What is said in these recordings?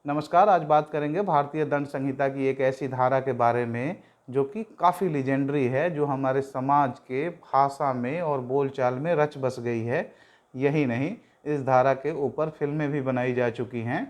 नमस्कार। आज बात करेंगे भारतीय दंड संहिता की एक ऐसी धारा के बारे में जो कि काफ़ी लीजेंडरी है, जो हमारे समाज के भाषा में और बोलचाल में रच बस गई है। यही नहीं, इस धारा के ऊपर फिल्में भी बनाई जा चुकी हैं।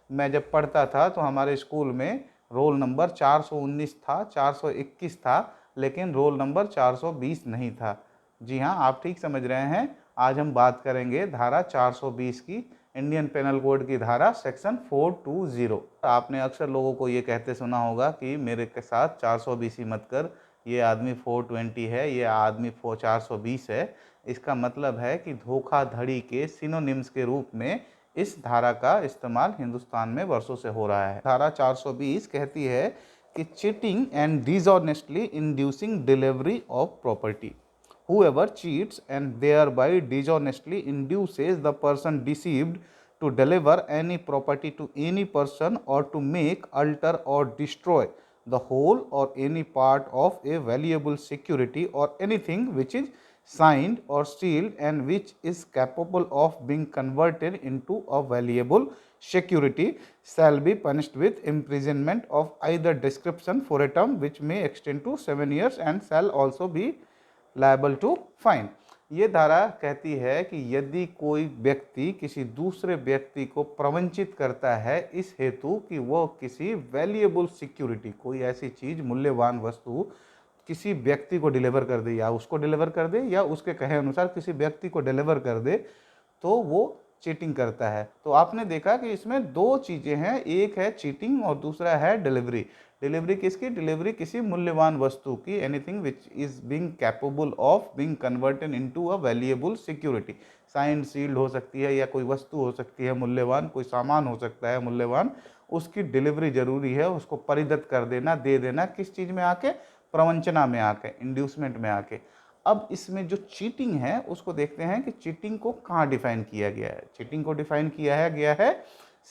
मैं जब पढ़ता था तो हमारे स्कूल में रोल नंबर 419 था, 421 था, लेकिन रोल नंबर 420 नहीं था। जी हाँ, आप ठीक समझ रहे हैं। आज हम बात करेंगे धारा 420 की, इंडियन पेनल कोड की धारा सेक्शन 420। आपने अक्सर लोगों को ये कहते सुना होगा कि मेरे के साथ 420 ही मत कर, ये आदमी 420 है, ये आदमी 420 है। इसका मतलब है कि धोखाधड़ी के सिनोनिम्स के रूप में इस धारा का इस्तेमाल हिंदुस्तान में वर्षों से हो रहा है। धारा 420 कहती है कि cheating and dishonestly inducing delivery of property, whoever cheats and thereby dishonestly induces the person deceived to deliver any property to any person or to make, alter or destroy the whole or any part of a valuable security or anything which is signed or sealed and which is capable of being converted into a valuable security shall be punished with imprisonment of either description for a term which may extend to 7 years and shall also be liable to fine. ये धारा कहती है कि यदि कोई व्यक्ति किसी दूसरे व्यक्ति को प्रवंचित करता है इस हेतु कि वह किसी वैल्यूएबल सिक्योरिटी, कोई ऐसी चीज, मूल्यवान वस्तु किसी व्यक्ति को डिलीवर कर दे, या उसको डिलीवर कर दे या उसके कहे अनुसार किसी व्यक्ति को डिलीवर कर दे, तो वो चीटिंग करता है। तो आपने देखा कि इसमें दो चीजें हैं, एक है चीटिंग और दूसरा है डिलीवरी। डिलीवरी किसकी? डिलीवरी किसी मूल्यवान वस्तु की, anything which is being capable of being converted into a valuable security. Signed sealed हो सकती है, या कोई वस्तु हो सकती है मूल्यवान, कोई सामान हो सकता है मूल्यवान, उसकी डिलीवरी जरूरी है, उसको परिदत्त कर देना, दे देना। किस चीज में आके? प्रवंचना में आके, इंड्यूसमेंट में आके। अब इसमें जो चीटिंग है उसको देखते हैं कि चीटिंग को कहाँ डिफाइन किया गया है। चीटिंग को डिफाइन किया गया है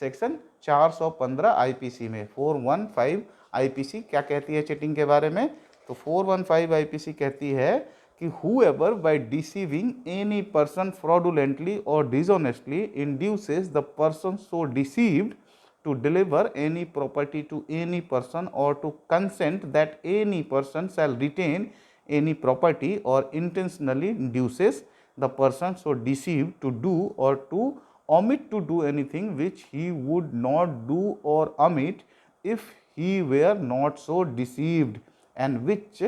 सेक्शन 415 आईपीसी में। 415 आईपीसी क्या कहती है चीटिंग के बारे में? तो 415 आईपीसी कहती है कि whoever by deceiving any person fraudulently or dishonestly induces the person so deceived to deliver any property to any person or to consent that any person shall retain any property or intentionally induces the person so deceived to do or to omit to do anything which he would not do or omit if he were not so deceived, and which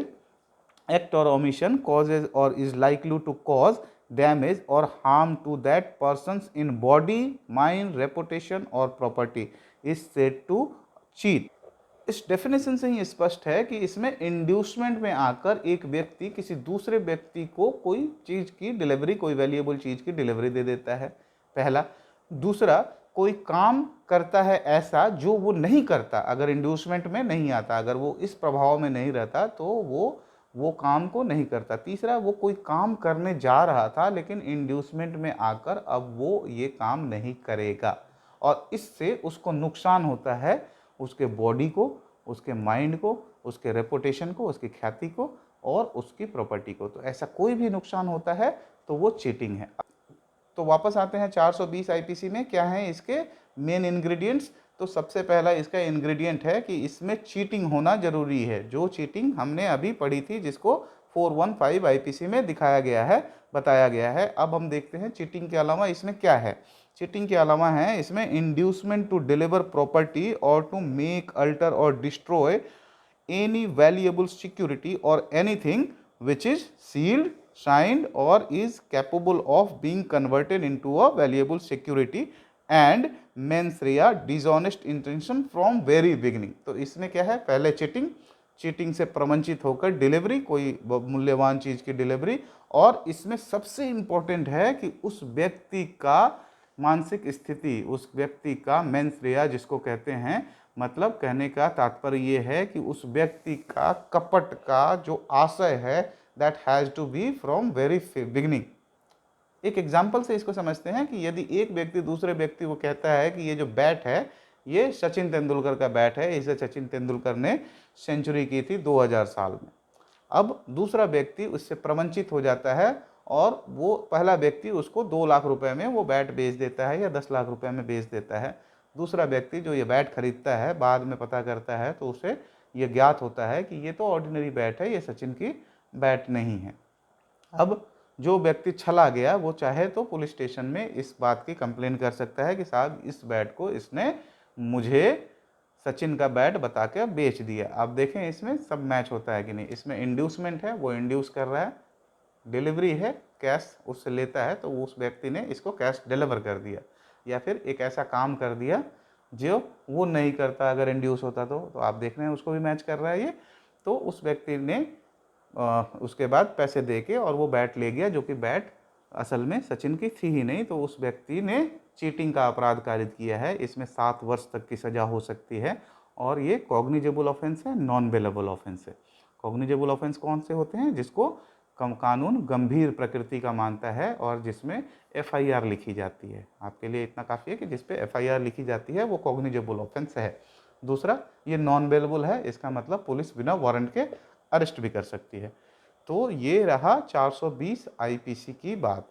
act or omission causes or is likely to cause damage or harm to that person's in body, mind, reputation or property is said to cheat। इस definition से ही स्पष्ट है कि इसमें inducement में आकर एक व्यक्ति किसी दूसरे व्यक्ति को कोई चीज की डिलीवरी, कोई वैल्यूएबल चीज की डिलीवरी दे देता है, पहला। दूसरा, कोई काम करता है ऐसा जो वो नहीं करता, अगर इंड्यूसमेंट में नहीं आता, अगर वो इस प्रभाव में नहीं रहता तो वो काम को नहीं करता। तीसरा, वो कोई काम करने जा रहा था लेकिन इंड्यूसमेंट में आकर अब वो ये काम नहीं करेगा, और इससे उसको नुकसान होता है, उसके बॉडी को, उसके माइंड को, उसके रेपुटेशन को, उसकी ख्याति को और उसकी प्रॉपर्टी को। तो ऐसा कोई भी नुकसान होता है तो वो चीटिंग है। तो वापस आते हैं 420 आईपीसी में। क्या है इसके मेन इंग्रेडिएंट्स? तो सबसे पहला इसका इंग्रेडिएंट है कि इसमें चीटिंग होना जरूरी है, जो चीटिंग हमने अभी पढ़ी थी, जिसको 415 आईपीसी में दिखाया गया है, बताया गया है। अब हम देखते हैं चीटिंग के अलावा इसमें क्या है। चीटिंग के अलावा है इसमें इंड्यूसमेंट टू डिलीवर प्रॉपर्टी और टू मेक, अल्टर और destroy any valuable security or anything which is sealed, signed or is capable of being converted into a valuable security and mens rea dishonest intention from very beginning। तो इसमें क्या है? पहले cheating, cheating से प्रवंचित होकर delivery, कोई मूल्यवान चीज की डिलीवरी, और इसमें सबसे इंपॉर्टेंट है कि उस व्यक्ति का मानसिक स्थिति, उस व्यक्ति का मेंस रिया जिसको कहते हैं, मतलब कहने का तात्पर्य ये है कि उस व्यक्ति का कपट का जो आशय है, that has to be from very beginning. एक एग्जाम्पल से इसको समझते हैं कि यदि एक व्यक्ति दूसरे व्यक्ति को कहता है कि ये जो बैट है ये सचिन तेंदुलकर का बैट है, इसे सचिन तेंदुलकर ने सेंचुरी की थी 2000 साल में। अब दूसरा व्यक्ति उससे प्रवंचित हो जाता है और वो पहला व्यक्ति उसको 2 लाख रुपए में वो बैट बेच देता है या 10 लाख रुपए में बेच देता है। दूसरा व्यक्ति जो ये बैट खरीदता है, बाद में पता करता है तो उसे ये ज्ञात होता है कि ये तो ऑर्डिनरी बैट है, ये सचिन की बैट नहीं है। अब जो व्यक्ति छला गया वो चाहे तो पुलिस स्टेशन में इस बात की कंप्लेन कर सकता है कि साहब इस बैट को इसने मुझे सचिन का बैट बता के बेच दिया। अब देखें इसमें सब मैच होता है कि नहीं। इसमें इंड्यूसमेंट है, वो इंड्यूस कर रहा है, डिलीवरी है, कैश उससे लेता है तो उस व्यक्ति ने इसको कैश डिलीवर कर दिया, या फिर एक ऐसा काम कर दिया जो वो नहीं करता अगर इंड्यूस होता तो आप देख रहे हैं उसको भी मैच कर रहा है ये। तो उस व्यक्ति ने उसके बाद पैसे दे के और वो बैट ले गया, जो कि बैट असल में सचिन की थी ही नहीं। तो उस व्यक्ति ने चीटिंग का अपराध कारित किया है। इसमें 7 वर्ष तक की सज़ा हो सकती है और ये कॉग्निजेबल ऑफेंस है, नॉन बेलेबल ऑफेंस है। कॉग्निजेबल ऑफेंस कौन से होते हैं? जिसको कानून गंभीर प्रकृति का मानता है और जिसमें एफआईआर लिखी जाती है। आपके लिए इतना काफ़ी है कि जिस पे एफआईआर लिखी जाती है वो कॉग्निजेबल ऑफेंस है। दूसरा, ये नॉन बेलेबल है, इसका मतलब पुलिस बिना वारंट के अरेस्ट भी कर सकती है। तो ये रहा 420 आईपीसी की बात।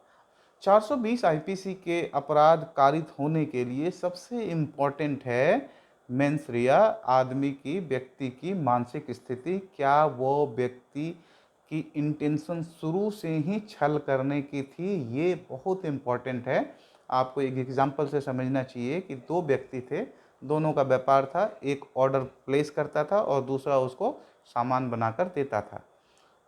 420 आईपीसी के अपराध कारित होने के लिए सबसे इम्पॉर्टेंट है मेंस रिया, आदमी की, व्यक्ति की मानसिक स्थिति। क्या वो व्यक्ति की इंटेंशन शुरू से ही छल करने की थी? ये बहुत इम्पॉर्टेंट है। आपको एक एग्जांपल से समझना चाहिए कि 2 व्यक्ति थे, दोनों का व्यापार था। एक ऑर्डर प्लेस करता था और दूसरा उसको सामान बनाकर देता था।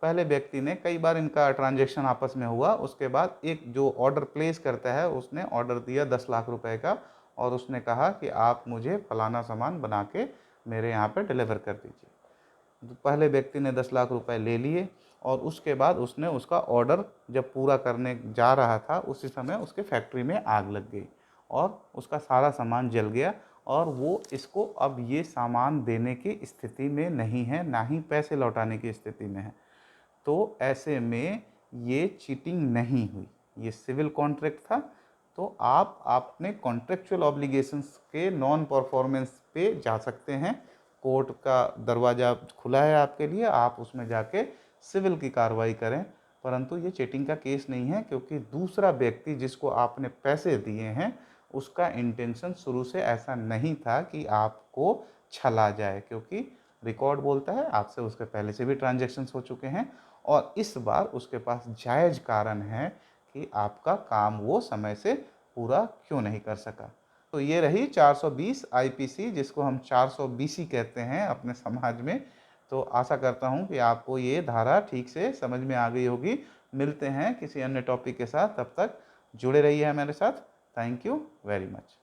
पहले व्यक्ति ने, कई बार इनका ट्रांजैक्शन आपस में हुआ, उसके बाद एक जो ऑर्डर प्लेस करता है उसने ऑर्डर दिया 10 लाख रुपए का और उसने कहा कि आप मुझे फलाना सामान बना के मेरे यहाँ पे डिलीवर कर दीजिए। तो पहले व्यक्ति ने 10 लाख रुपए ले लिए और उसके बाद उसने उसका ऑर्डर जब पूरा करने जा रहा था उसी समय उसके फैक्ट्री में आग लग गई और उसका सारा सामान जल गया और वो इसको अब ये सामान देने की स्थिति में नहीं है, ना ही पैसे लौटाने की स्थिति में है। तो ऐसे में ये चीटिंग नहीं हुई, ये सिविल कॉन्ट्रैक्ट था। तो आप अपने कॉन्ट्रेक्चुअल ऑब्लिगेशंस के नॉन परफॉर्मेंस पे जा सकते हैं। कोर्ट का दरवाज़ा खुला है आपके लिए, आप उसमें जाके सिविल की कार्रवाई करें। परंतु ये चीटिंग का केस नहीं है, क्योंकि दूसरा व्यक्ति जिसको आपने पैसे दिए हैं उसका इंटेंशन शुरू से ऐसा नहीं था कि आपको छला जाए, क्योंकि रिकॉर्ड बोलता है आपसे उसके पहले से भी ट्रांजैक्शंस हो चुके हैं और इस बार उसके पास जायज़ कारण है कि आपका काम वो समय से पूरा क्यों नहीं कर सका। तो ये रही 420 आईपीसी, जिसको हम 420 कहते हैं अपने समाज में। तो आशा करता हूँ कि आपको ये धारा ठीक से समझ में आ गई होगी। मिलते हैं किसी अन्य टॉपिक के साथ, तब तक जुड़े रहिए हमारे साथ। Thank you very much.